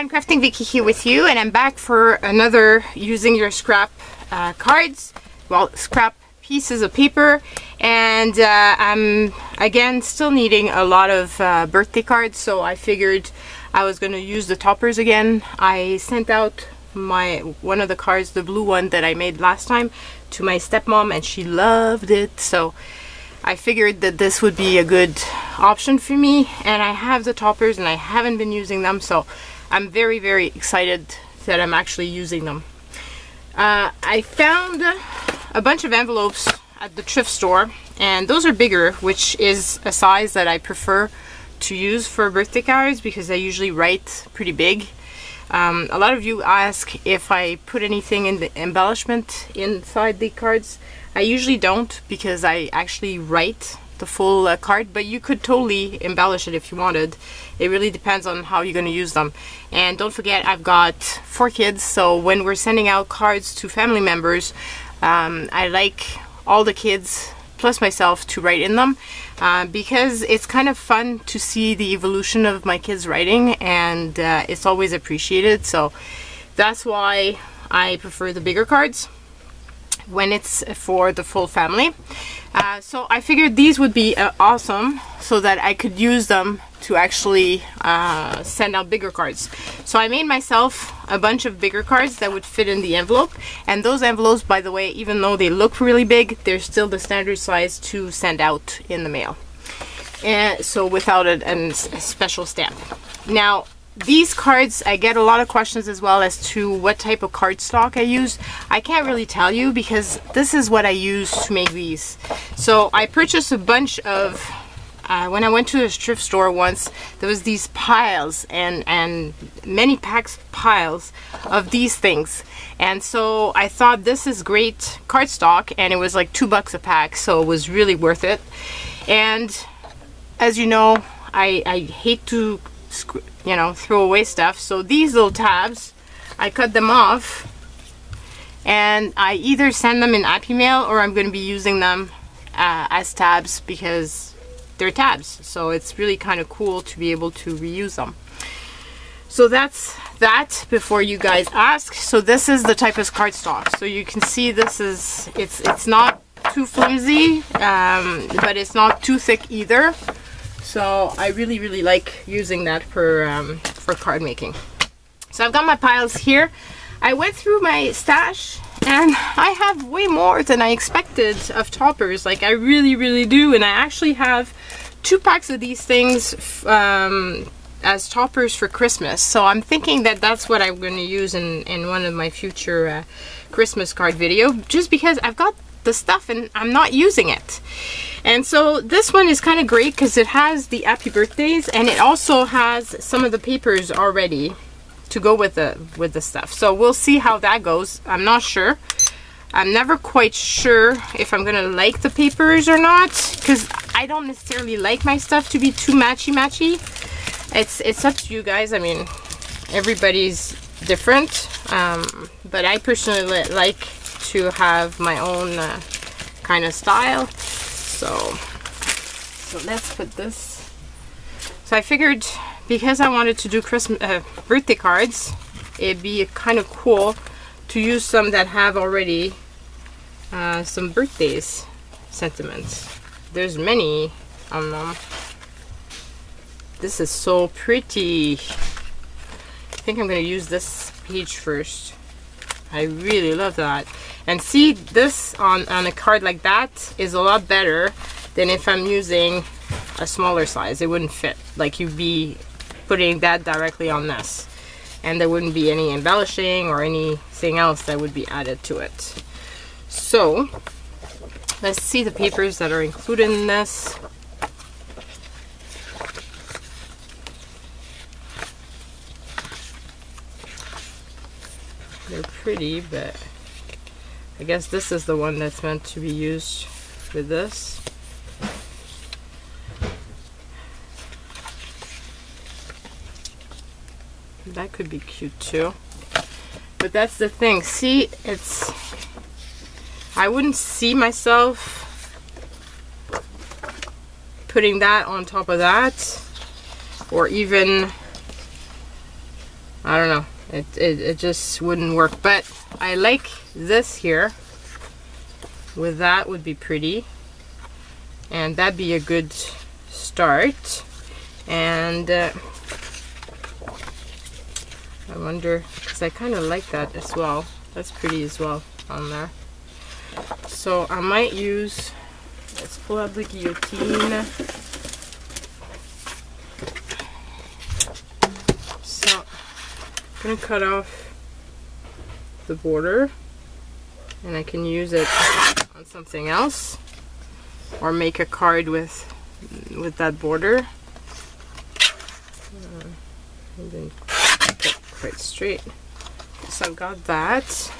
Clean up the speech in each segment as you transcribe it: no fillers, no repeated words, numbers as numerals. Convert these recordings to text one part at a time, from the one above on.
everyone, Crafting Vicky here with you, and I'm back for another using your scrap cards, well, scrap pieces of paper, and I'm again still needing a lot of birthday cards, so I figured I was going to use the toppers again. I sent out one of the cards, the blue one that I made last time, to my stepmom, and she loved it, so I figured that this would be a good option for me, and I have the toppers and I haven't been using them, so I'm very, very excited that I'm actually using them. I found a bunch of envelopes at the thrift store, and those are bigger, which is a size that I prefer to use for birthday cards because I usually write pretty big. A lot of you ask if I put anything in the embellishment inside the cards. I usually don't because I actually write the full card, but you could totally embellish it if you wanted. It really depends on how you're going to use them. And don't forget, I've got 4 kids, so when we're sending out cards to family members, I like all the kids plus myself to write in them because it's kind of fun to see the evolution of my kids' writing, and it's always appreciated. So that's why I prefer the bigger cards when it's for the full family. So I figured these would be awesome so that I could use them to actually send out bigger cards. So I made myself a bunch of bigger cards that would fit in the envelope, and those envelopes, by the way, even though they look really big, they're still the standard size to send out in the mail, and so without a special stamp. Now these cards, I get a lot of questions as well as to what type of cardstock I use. I can't really tell you because this is what I use to make these. So I purchased a bunch of, when I went to a thrift store once, there was these piles and many piles of these things. And so I thought this is great cardstock, and it was like $2 a pack, so it was really worth it. And as you know, I hate to throw away stuff, so these little tabs, I cut them off and I either send them in Happy Mail or I'm going to be using them as tabs because they're tabs, so it's really kind of cool to be able to reuse them. So that's that before you guys ask. So this is the type of cardstock, so you can see this is, it's not too flimsy, but it's not too thick either. So I really, really like using that for card making. So I've got my piles here. I went through my stash and I have way more than I expected of toppers. Like I really, really do. And I actually have 2 packs of these things as toppers for Christmas. So I'm thinking that that's what I'm going to use in one of my future Christmas card video, just because I've got the stuff and I'm not using it. And so this one is kind of great because it has the happy birthdays, and it also has some of the papers already to go with the stuff. So we'll see how that goes. I'm not sure. I'm never quite sure if I'm gonna like the papers or not, because I don't necessarily like my stuff to be too matchy. It's up to you guys. I mean, everybody's different, but I personally like to have my own kind of style. So let's put this. So I figured because I wanted to do Christmas birthday cards, it'd be kind of cool to use some that have already some birthdays sentiments. There's many on them. This is so pretty. I think I'm gonna use this page first. I really love that. And see, this on a card like that is a lot better than if I'm using a smaller size. It wouldn't fit. Like, you'd be putting that directly on this, and there wouldn't be any embellishing or anything else that would be added to it. So let's see the papers that are included in this. They're pretty, but I guess this is the one that's meant to be used with this. That could be cute too. But that's the thing. See, I wouldn't see myself putting that on top of that, or even I don't know, it just wouldn't work. But I like this here. With that would be pretty, and that'd be a good start. And I wonder, because I kind of like that as well. That's pretty as well on there. So I might use, let's pull out the guillotine. So I'm gonna cut off the border, and I can use it on something else, or make a card with that border. And then get quite straight. So I've got that,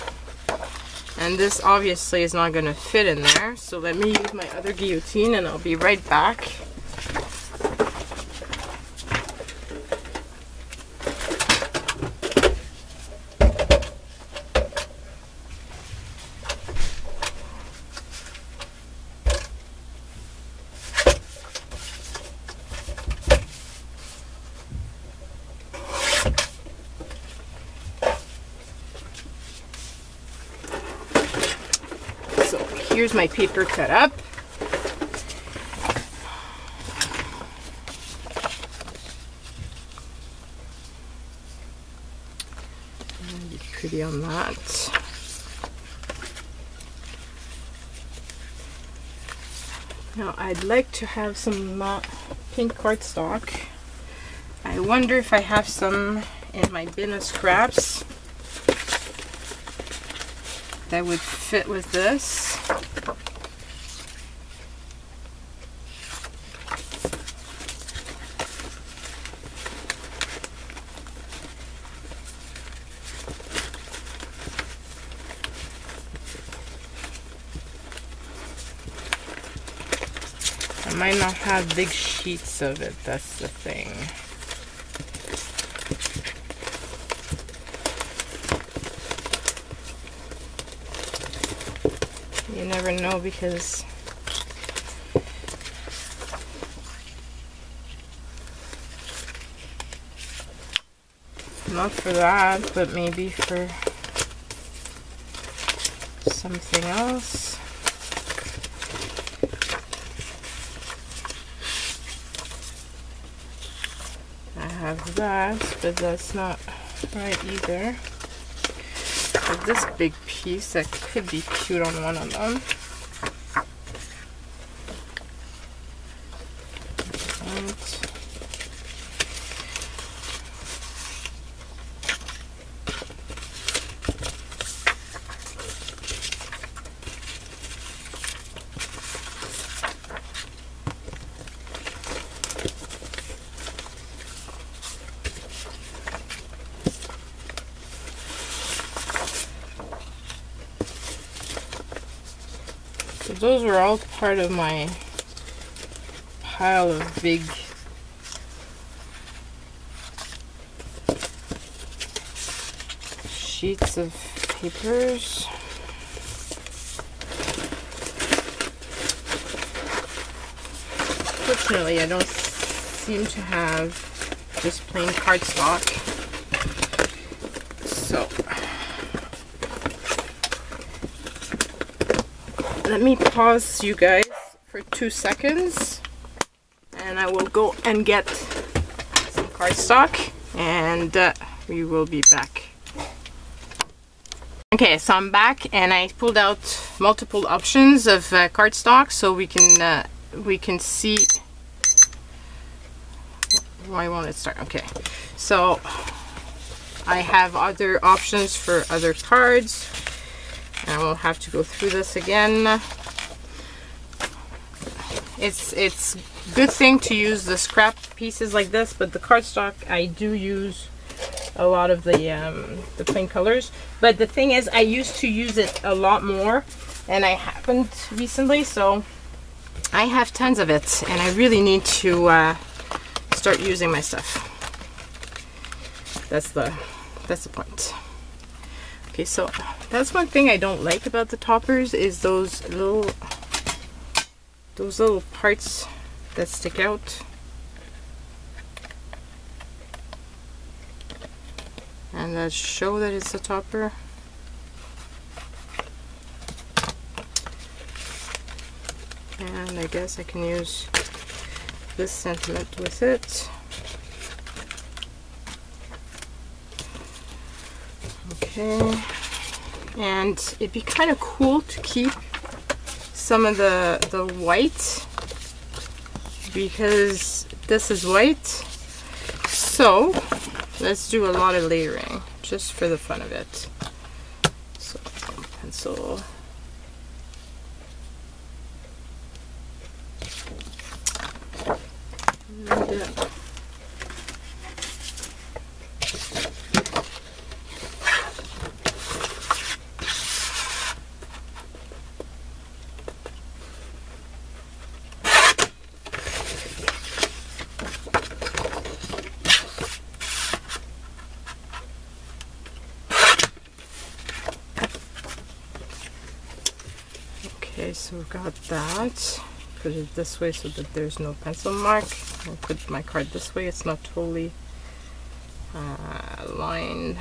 and this obviously is not going to fit in there, so let me use my other guillotine and I'll be right back. Here's my paper cut up. Be pretty on that. Now I'd like to have some pink cardstock. I wonder if I have some in my bin of scraps that would fit with this. I might not have big sheets of it, that's the thing. You never know, because not for that, but maybe for something else. I have that, but that's not right either. But this big piece, that could be cute on one of them. So those were all part of my pile of big sheets of papers. Fortunately, I don't seem to have just plain cardstock. So let me pause you guys for 2 seconds, and I will go and get some cardstock, and we will be back. Okay, so I'm back, and I pulled out multiple options of cardstock, so we can see. Why won't it start? Okay, so I have other options for other cards. I will have to go through this again. It's good thing to use the scrap pieces like this, but the cardstock, I do use a lot of the plain colors. But the thing is, I used to use it a lot more, and I haven't recently, so I have tons of it, and I really need to start using my stuff. That's the point. Okay, so that's one thing I don't like about the toppers, is those little parts that stick out. and that show that it's a topper. And I guess I can use this sentiment with it. Okay, and it'd be kind of cool to keep some of the white, because this is white. So let's do a lot of layering just for the fun of it. So pencil. Okay, so we've got that. Put it this way so that there's no pencil mark. I'll put my card this way, it's not totally lined.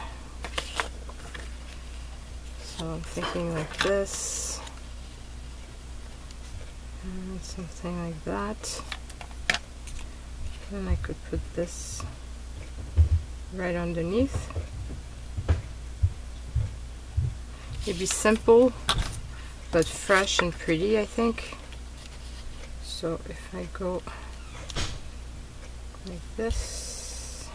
So I'm thinking like this, and something like that. And I could put this right underneath. It'd be simple, but fresh and pretty, I think. So if I go like this,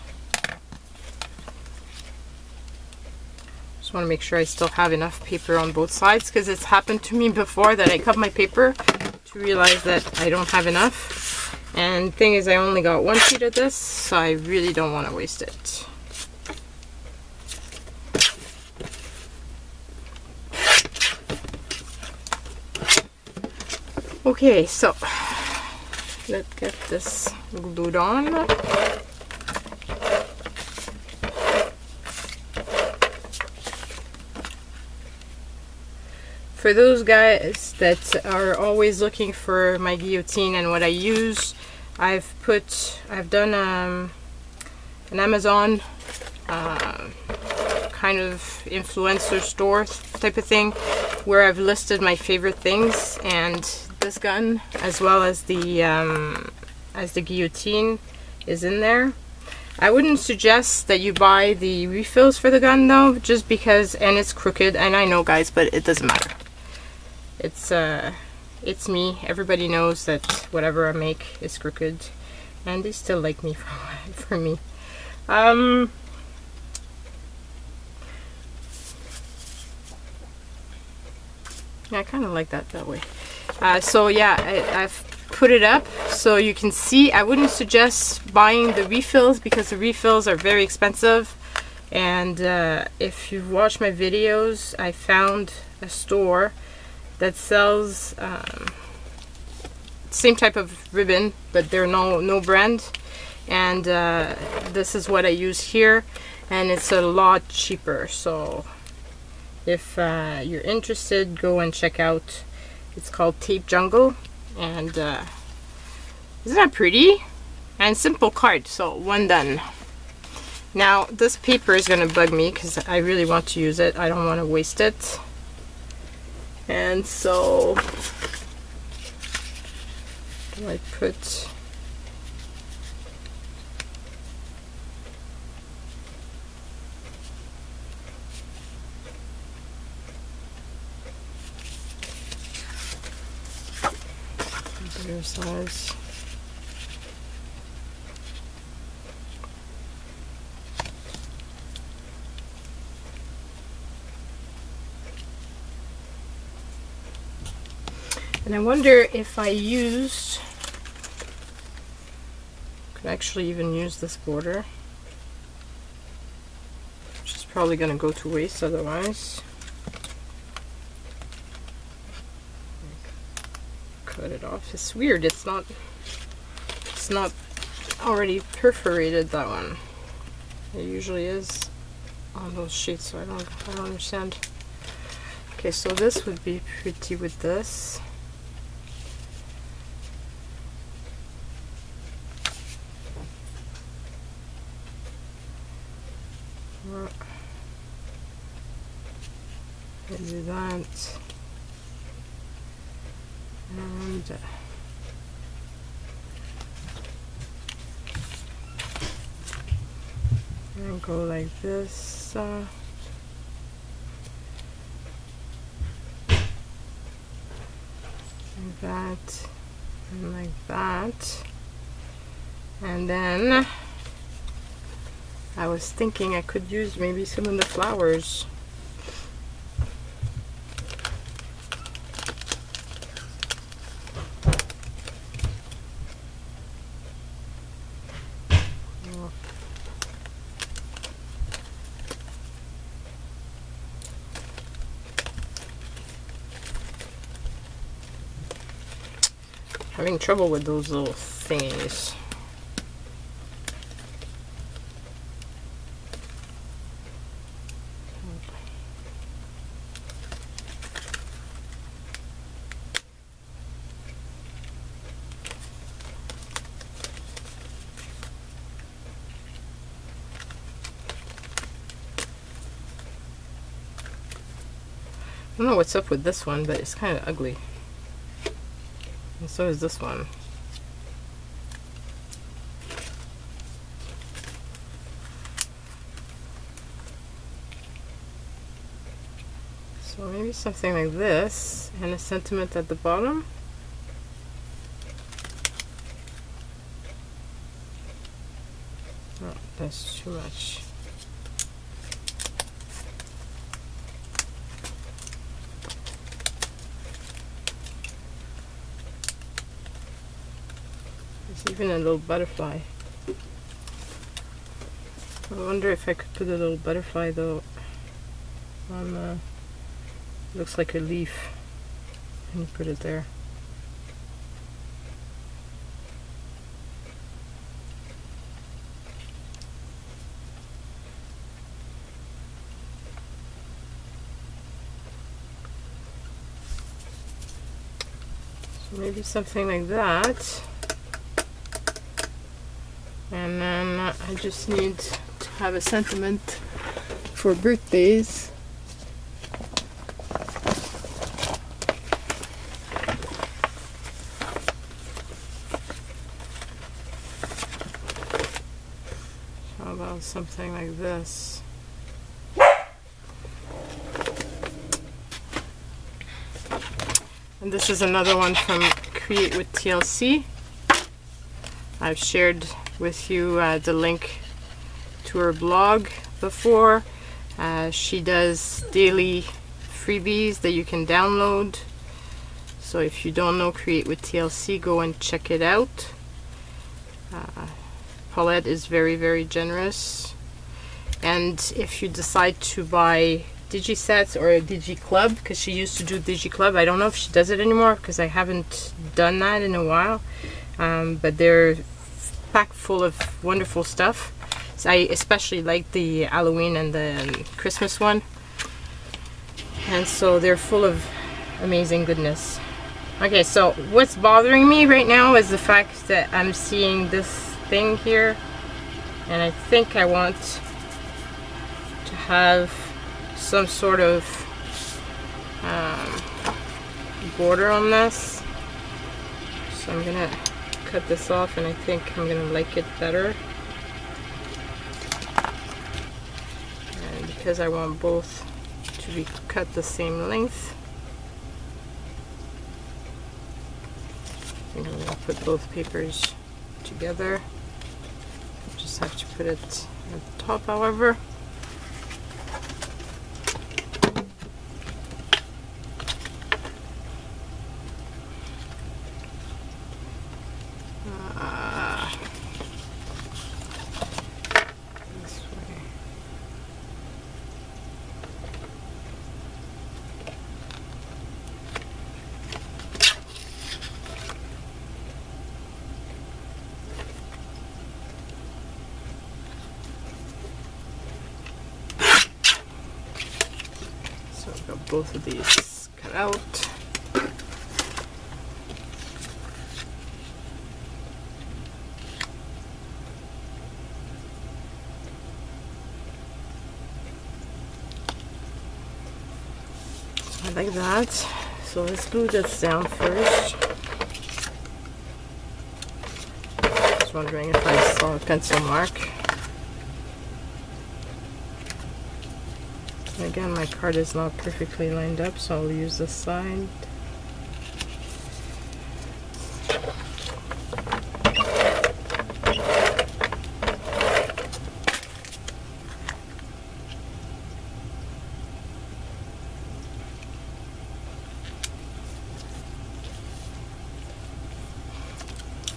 just want to make sure I still have enough paper on both sides, because it's happened to me before that I cut my paper to realize that I don't have enough. And thing is, I only got 1 sheet of this, so I really don't want to waste it. Okay, so let's get this glued on. For those guys that are always looking for my guillotine and what I use, I've done an Amazon kind of influencer store type of thing, where I've listed my favorite things, and this gun as well as the guillotine is in there. I wouldn't suggest that you buy the refills for the gun though, just because, and it's crooked, and I know guys, but it doesn't matter. It's me. Everybody knows that whatever I make is crooked, and they still like me for me. Yeah, I kind of like that way. So yeah, I've put it up so you can see. I wouldn't suggest buying the refills because the refills are very expensive. And if you've watched my videos, I found a store that sells same type of ribbon, but they're no brand. And this is what I use here, and it's a lot cheaper. So if you're interested, go and check out. It's called Tape Jungle, and isn't that pretty? And simple card, so one done. Now this paper is gonna bug me because I really want to use it. I don't want to waste it. And so do I put bigger size? And I wonder if I could actually even use this border, which is probably going to go to waste otherwise. Cut it off. It's weird. It's not already perforated, that one. It usually is on those sheets, so I don't understand. Okay, so this would be pretty with this. do that. And go like this. Like that. And like that. And then I was thinking I could use maybe some of the flowers. Having trouble with those little things. I don't know what's up with this one, but it's kind of ugly. And so is this one. So maybe something like this, and a sentiment at the bottom. Oh, that's too much. Even a little butterfly. I wonder if I could put a little butterfly though on looks like a leaf, and you put it there. So maybe something like that. And then I just need to have a sentiment for birthdays. How about something like this? And this is another one from Create with TLC. I've shared with you the link to her blog before. She does daily freebies that you can download. So if you don't know Create with TLC, go and check it out. Paulette is very, very generous. And if you decide to buy Digisets or a DigiClub, because she used to do DigiClub, I don't know if she does it anymore because I haven't done that in a while. But they're packed full of wonderful stuff. So I especially like the Halloween and the Christmas one, and so they're full of amazing goodness. Okay, so what's bothering me right now is the fact that I'm seeing this thing here, and I think I want to have some sort of border on this. So I'm gonna cut this off, and I think I'm gonna like it better. And because I want both to be cut the same length, I think I'm gonna put both papers together. Just have to put it at the top, however. Both of these cut out. like that. So let's glue this down first. Just wondering if I saw a pencil mark. Again, my card is not perfectly lined up, so I'll use this side.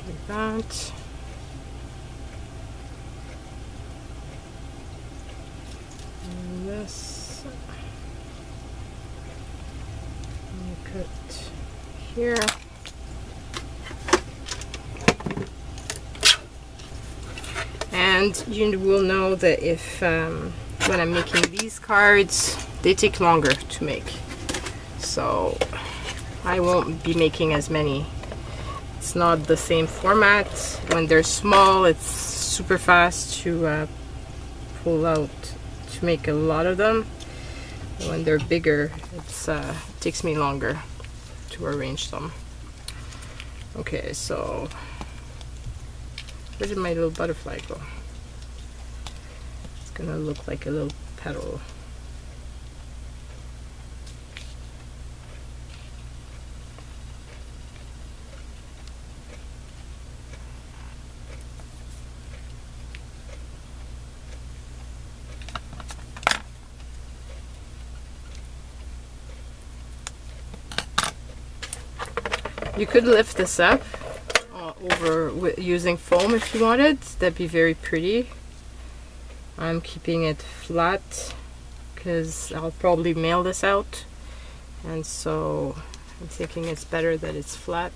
Like that. And this. Cut here. And you will know that if when I'm making these cards, they take longer to make, so I won't be making as many. It's not the same format. When they're small, it's super fast to pull out, to make a lot of them. When they're bigger, it takes me longer to arrange them. Okay, so where did my little butterfly go? It's gonna look like a little petal. You could lift this up over using foam if you wanted. That'd be very pretty. I'm keeping it flat because I'll probably mail this out, and so I'm thinking it's better that it's flat.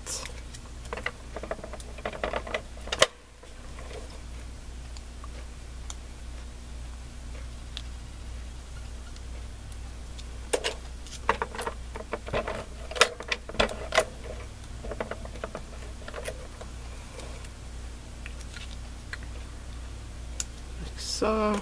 So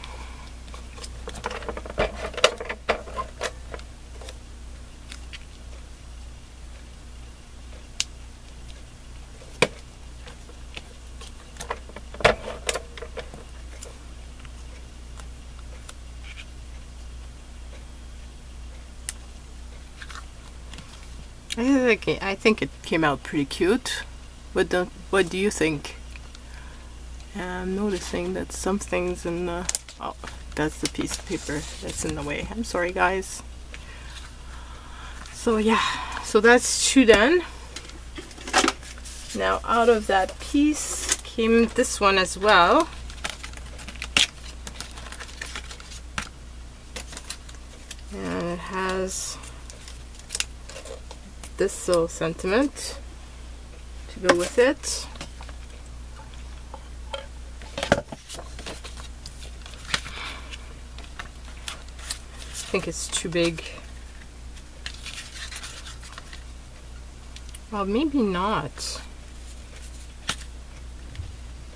I think it came out pretty cute. What do you think? I'm noticing that some things in the... Oh, that's the piece of paper that's in the way. I'm sorry, guys. So yeah, so that's two done. Now out of that piece came this one as well. And it has this little sentiment to go with it. I think it's too big. Well, maybe not.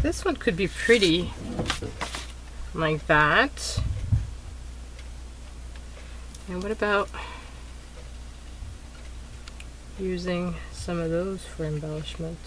This one could be pretty like that. And what about using some of those for embellishment?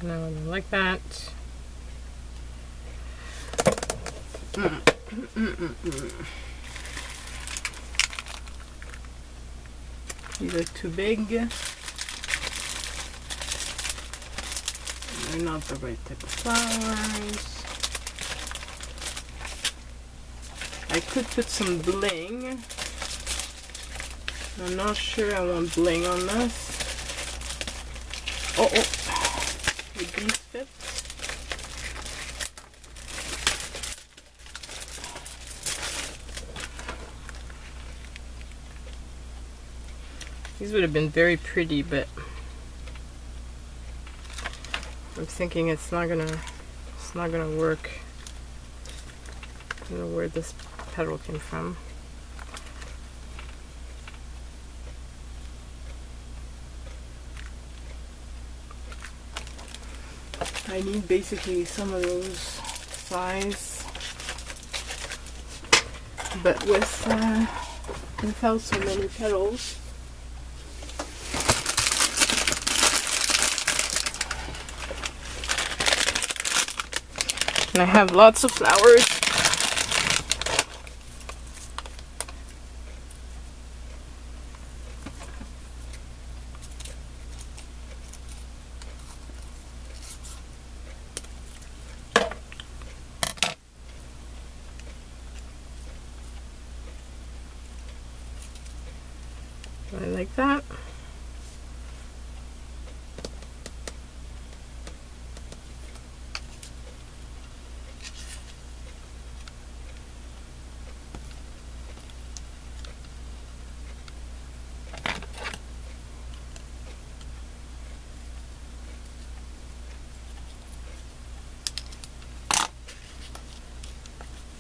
No, like that. These are too big. They're not the right type of flowers. I could put some bling. I'm not sure I want bling on this. Oh, would these fit? These would have been very pretty, but I'm thinking it's not gonna work. I don't know where this petal came from. I need basically some of those size, but without so many petals. And I have lots of flowers. I like that.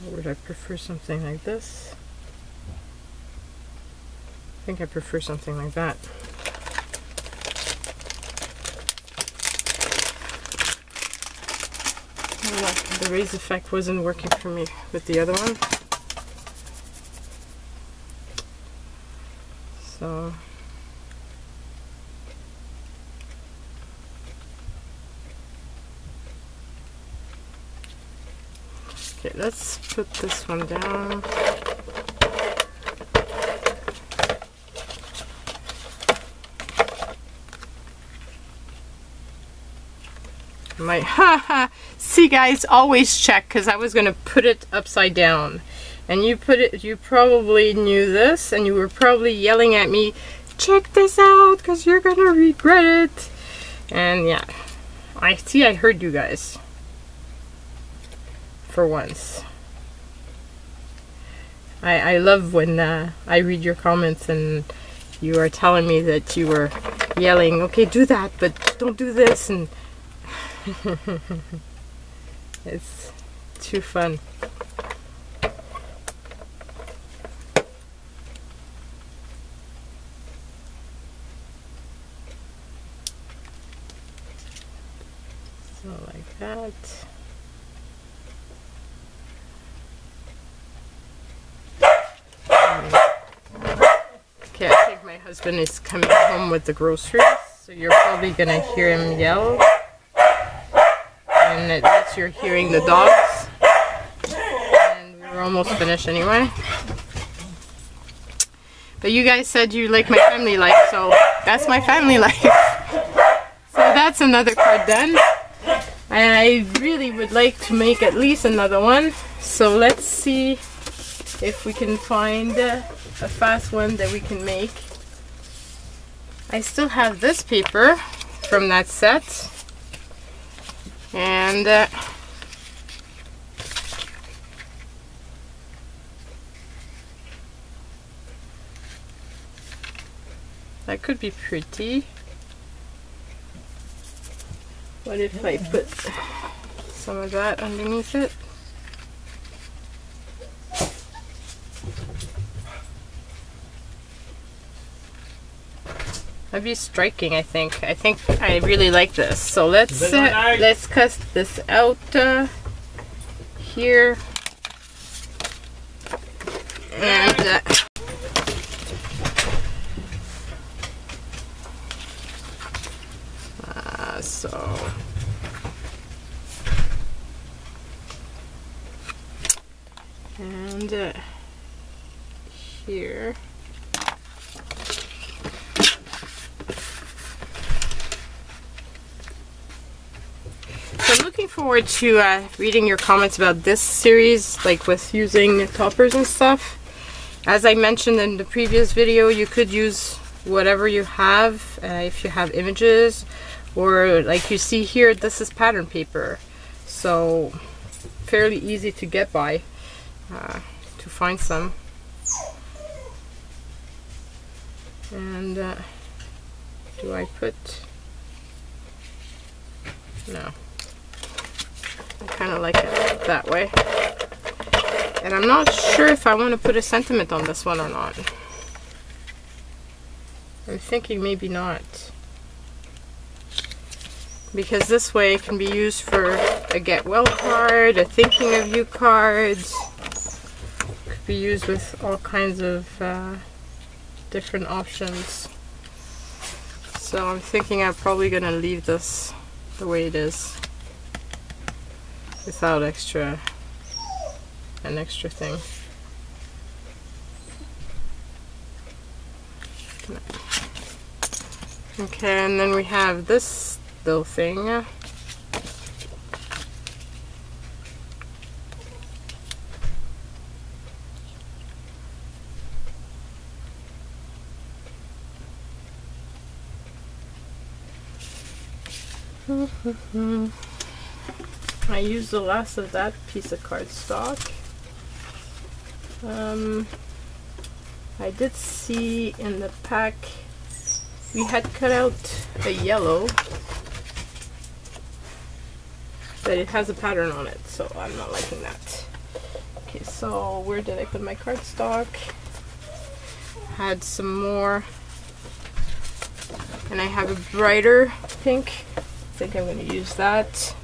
Or would I prefer something like this? I think I prefer something like that. The raise effect wasn't working for me with the other one. So okay, let's put this one down. See guys, always check, because I was gonna put it upside down and you probably knew this and you were probably yelling at me, check this out because you're gonna regret it. And yeah, I heard you guys for once. I love when I read your comments and you are telling me that you were yelling, okay, do that, but don't do this, and it's too fun. So like that. Okay, I think my husband is coming home with the groceries, so you're probably gonna hear him yell. And at least you're hearing the dogs. And we're almost finished anyway. But you guys said you like my family life, so that's my family life. So that's another card done. And I really would like to make at least another one. So let's see if we can find a fast one that we can make. I still have this paper from that set. And that could be pretty. What if I put some of that underneath it? That'd be striking, I think. I think I really like this. So let's cut this out here. And so and here. So I'm looking forward to reading your comments about this series, like with using toppers and stuff. As I mentioned in the previous video, you could use whatever you have, if you have images, or like you see here, this is pattern paper, so fairly easy to get by, to find some. And do I put, no, I kind of like it that way. And I'm not sure if I want to put a sentiment on this one or not. I'm thinking maybe not. because this way it can be used for a get well card, a thinking of you cards. Could be used with all kinds of different options. So I'm thinking I'm probably gonna leave this the way it is without an extra thing. Okay, and then we have this little thing. I used the last of that piece of cardstock. I did see in the pack we had cut out a yellow, but it has a pattern on it, so I'm not liking that. Okay, so where did I put my cardstock? Had some more, and I have a brighter pink. I think I'm going to use that.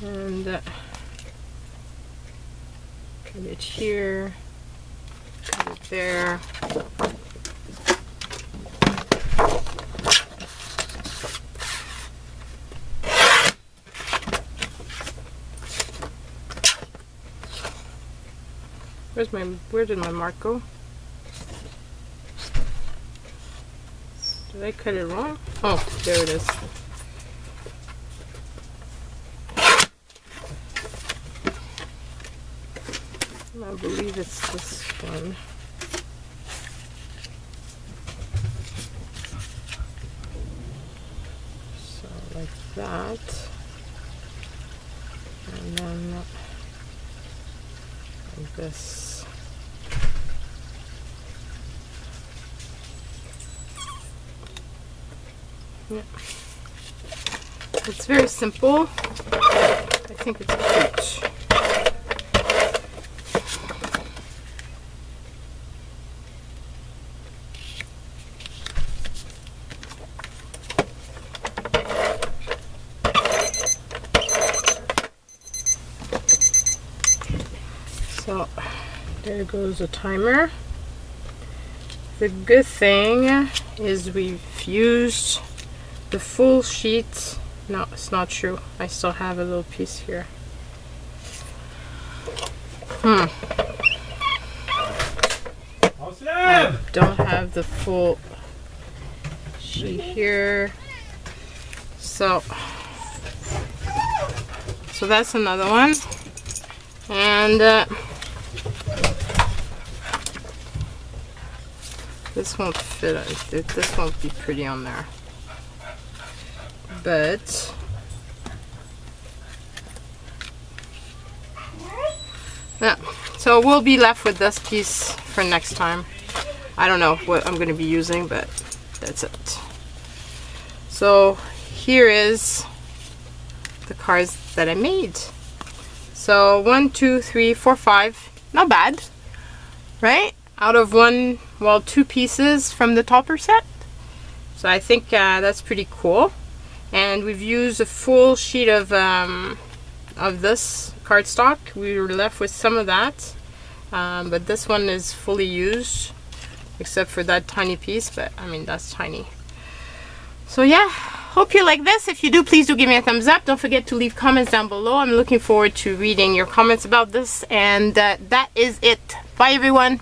And cut it here, cut it there. Where did my mark go? Did I cut it wrong? Oh, there it is. I believe it's this one. So like that. And then like this. Yeah. It's very simple. I think it's cute. So there goes a timer. The good thing is we've used the full sheet. No, it's not true. I still have a little piece here. I don't have the full sheet here. So that's another one. And this won't fit. This won't be pretty on there. But yeah, so we'll be left with this piece for next time. I don't know what I'm going to be using, but that's it. So here is the cards that I made. So 1, 2, 3, 4, 5. Not bad, right? Out of two pieces from the topper set. So I think that's pretty cool. And we've used a full sheet of this cardstock. We were left with some of that, but this one is fully used, except for that tiny piece. But I mean, that's tiny. So yeah, hope you like this. If you do, please do give me a thumbs up. Don't forget to leave comments down below. I'm looking forward to reading your comments about this. And that is it. Bye everyone.